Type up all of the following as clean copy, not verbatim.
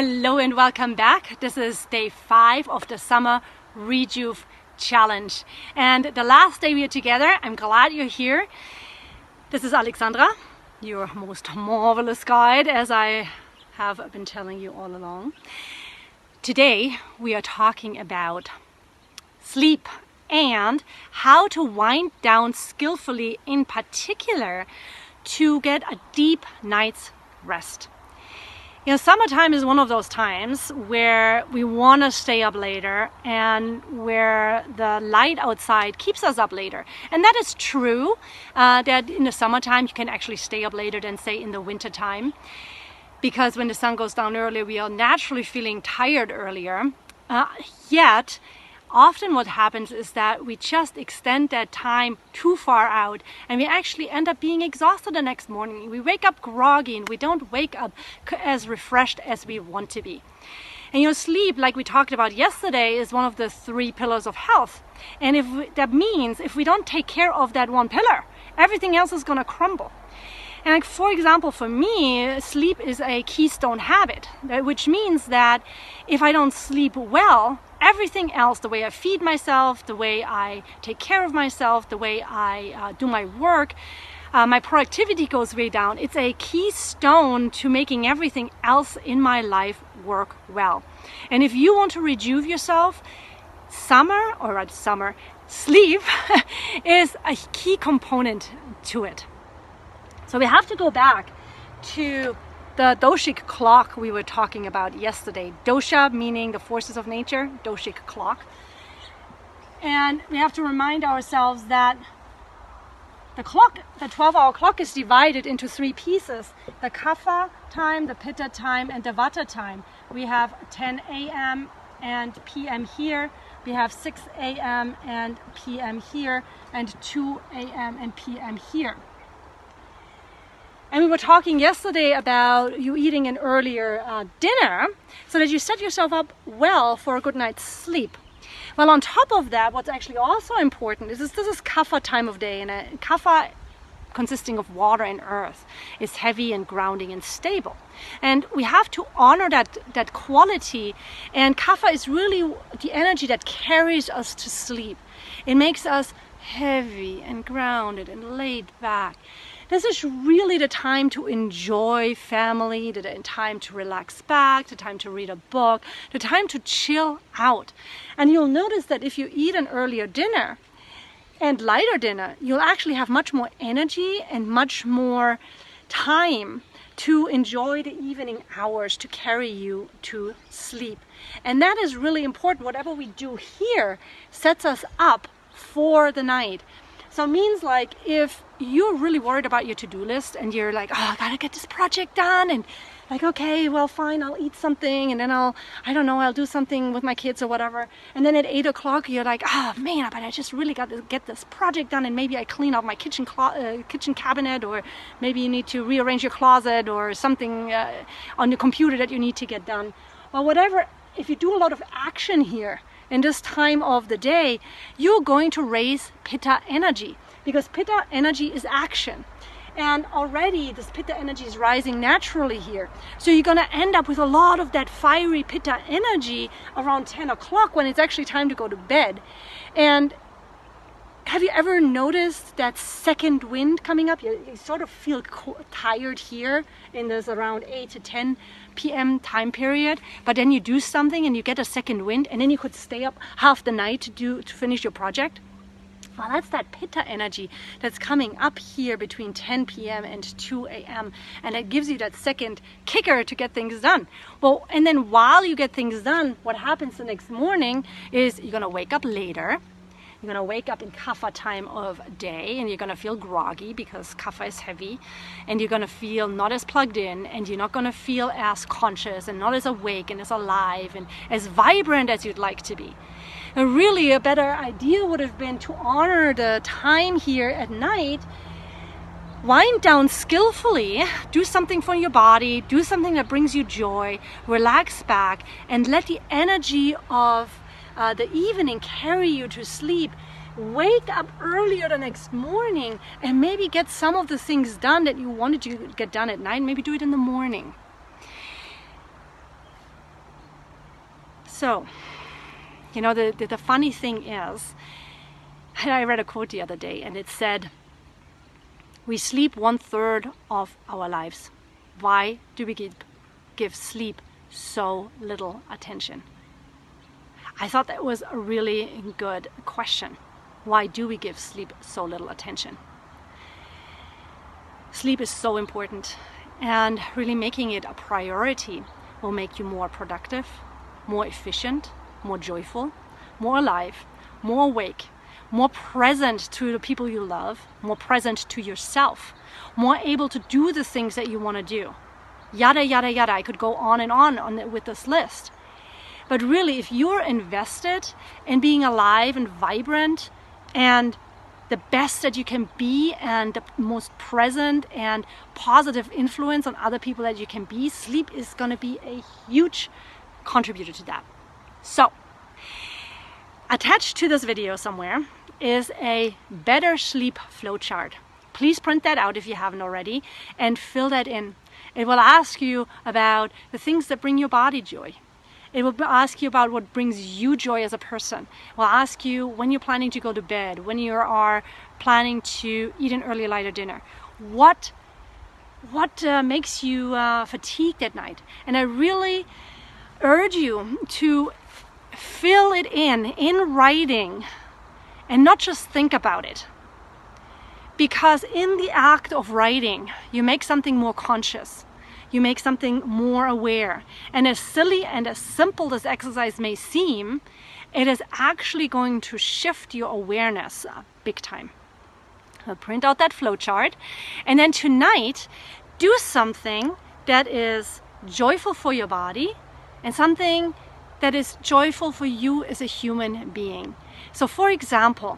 Hello and welcome back. This is day 5 of the SummerRejuv challenge. And the last day we are together. I'm glad you're here. This is Alexandra, your most marvelous guide, as I have been telling you all along. Today we are talking about sleep and how to wind down skillfully, in particular to get a deep night's rest. You know, summertime is one of those times where we want to stay up later and where the light outside keeps us up later. And that is true, that in the summertime you can actually stay up later than, say, in the wintertime. Because when the sun goes down earlier, we are naturally feeling tired earlier. Yet, often what happens is that we just extend that time too far out and we actually end up being exhausted the next morning. We wake up groggy and we don't wake up as refreshed as we want to be. And you know, sleep, like we talked about yesterday, is one of the 3 pillars of health. And that means if we don't take care of that one pillar, everything else is going to crumble. And like, for example, for me, sleep is a keystone habit, which means that if I don't sleep well, everything else, the way I feed myself, the way I take care of myself, the way I do my work, my productivity goes way down. It's a keystone to making everything else in my life work well. And if you want to rejuve yourself, sleep is a key component to it. So we have to go back to the doshic clock we were talking about yesterday. Dosha meaning the forces of nature, doshic clock. And we have to remind ourselves that the 12-hour clock is divided into 3 pieces. The kapha time, the pitta time, and the vata time. We have 10 a.m. and p.m. here. We have 6 a.m. and p.m. here, and 2 a.m. and p.m. here. And we were talking yesterday about you eating an earlier dinner so that you set yourself up well for a good night's sleep. Well, on top of that, what's actually also important is this is kapha time of day, and kapha, consisting of water and earth, is heavy and grounding and stable. And we have to honor that quality, and kapha is really the energy that carries us to sleep. It makes us heavy and grounded and laid back. This is really the time to enjoy family, the time to relax back, the time to read a book, the time to chill out. And you'll notice that if you eat an earlier dinner and lighter dinner, you'll actually have much more energy and much more time to enjoy the evening hours to carry you to sleep. And that is really important. Whatever we do here sets us up for the night. So it means, like, if you're really worried about your to-do list and you're like, oh, I gotta get this project done, and like, okay, well, fine, I'll eat something, and then I'll do something with my kids or whatever. And then at 8 o'clock, you're like, oh man, but I just really got to get this project done, and maybe I clean out my kitchen cabinet, or maybe you need to rearrange your closet or something on your computer that you need to get done. Well, whatever, if you do a lot of action here, in this time of the day, you're going to raise pitta energy, because pitta energy is action. And already this pitta energy is rising naturally here. So you're going to end up with a lot of that fiery pitta energy around 10 o'clock when it's actually time to go to bed. And have you ever noticed that second wind coming up? You sort of feel tired here in this around 8 to 10 p.m. time period, but then you do something and you get a second wind, and then you could stay up half the night to finish your project. Well, that's that pitta energy that's coming up here between 10 p.m. and 2 a.m. and it gives you that second kicker to get things done. Well, and then while you get things done, what happens the next morning is you're gonna wake up later. You're going to wake up in kapha time of day, and you're going to feel groggy because kapha is heavy, and you're going to feel not as plugged in, and you're not going to feel as conscious and not as awake and as alive and as vibrant as you'd like to be. And really a better idea would have been to honor the time here at night, wind down skillfully, do something for your body, do something that brings you joy, relax back, and let the energy of the evening carry you to sleep. Wake up earlier the next morning and maybe get some of the things done that you wanted to get done at night. Maybe do it in the morning. So, you know, the funny thing is, I read a quote the other day and it said, we sleep 1/3 of our lives. Why do we give sleep so little attention? I thought that was a really good question. Why do we give sleep so little attention? Sleep is so important, and really making it a priority will make you more productive, more efficient, more joyful, more alive, more awake, more present to the people you love, more present to yourself, more able to do the things that you want to do. Yada, yada, yada. I could go on and on with this list. But really, if you're invested in being alive and vibrant and the best that you can be and the most present and positive influence on other people that you can be, sleep is going to be a huge contributor to that. So, attached to this video somewhere is a better sleep flowchart. Please print that out if you haven't already and fill that in. It will ask you about the things that bring your body joy. It will ask you about what brings you joy as a person. It will ask you when you're planning to go to bed, when you are planning to eat an early, lighter dinner. What makes you fatigued at night? And I really urge you to fill it in writing and not just think about it. Because in the act of writing, you make something more conscious. You make something more aware. And as silly and as simple as exercise may seem, it is actually going to shift your awareness big time. I'll print out that flowchart. And then tonight, do something that is joyful for your body and something that is joyful for you as a human being. So for example,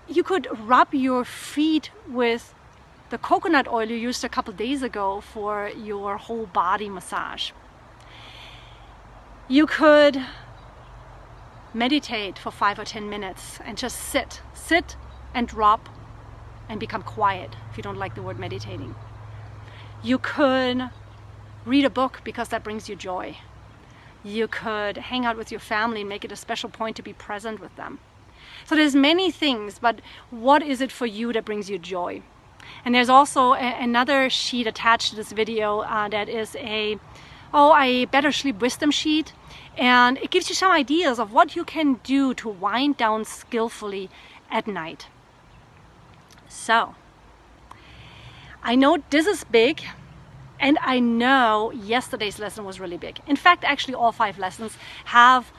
you could rub your feet with the coconut oil you used a couple days ago for your whole body massage. You could meditate for 5 or 10 minutes and just sit and drop and become quiet if you don't like the word meditating. You could read a book because that brings you joy. You could hang out with your family and make it a special point to be present with them. So there's many things, but what is it for you that brings you joy? And there's also another sheet attached to this video that is a better sleep wisdom sheet. And it gives you some ideas of what you can do to wind down skillfully at night. So, I know this is big, and I know yesterday's lesson was really big. In fact, actually all 5 lessons have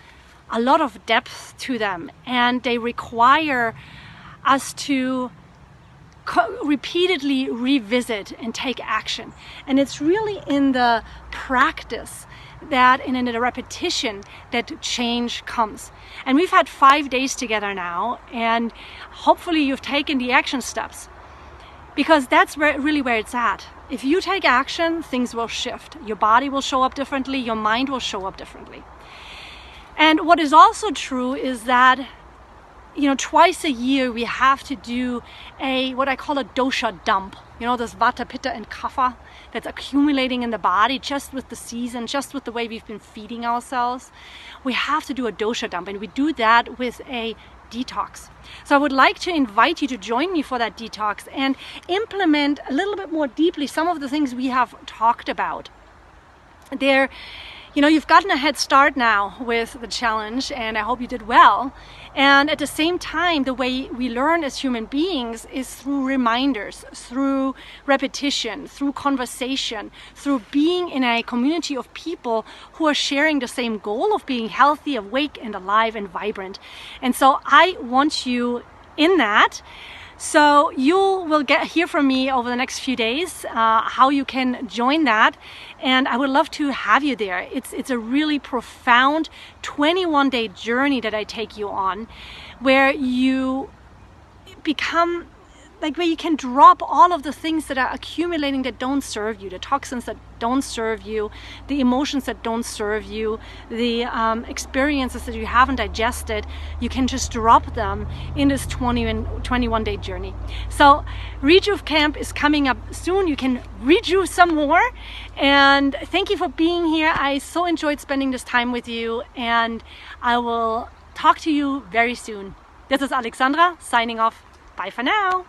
a lot of depth to them, and they require us to repeatedly revisit and take action. And it's really in the practice that, and in the repetition, that change comes. And we've had 5 days together now, and hopefully you've taken the action steps, because that's really where it's at. If you take action, things will shift. Your body will show up differently, your mind will show up differently. And what is also true is that, you know, twice a year we have to do what I call a dosha dump. You know, this vata, pitta and kapha that's accumulating in the body just with the season, just with the way we've been feeding ourselves. We have to do a dosha dump, and we do that with a detox. So I would like to invite you to join me for that detox and implement a little bit more deeply some of the things we have talked about. You know, you've gotten a head start now with the challenge, and I hope you did well. And at the same time, the way we learn as human beings is through reminders, through repetition, through conversation, through being in a community of people who are sharing the same goal of being healthy, awake, and alive and vibrant. And so I want you in that. So you will hear from me over the next few days how you can join that, and I would love to have you there. It's a really profound 21-day journey that I take you on, where you become like where you can drop all of the things that are accumulating that don't serve you, the toxins that don't serve you, the emotions that don't serve you, the experiences that you haven't digested. You can just drop them in this 21-day journey. So Rejuv Camp is coming up soon. You can rejuve some more. And thank you for being here. I so enjoyed spending this time with you, and I will talk to you very soon. This is Alexandra signing off. Bye for now.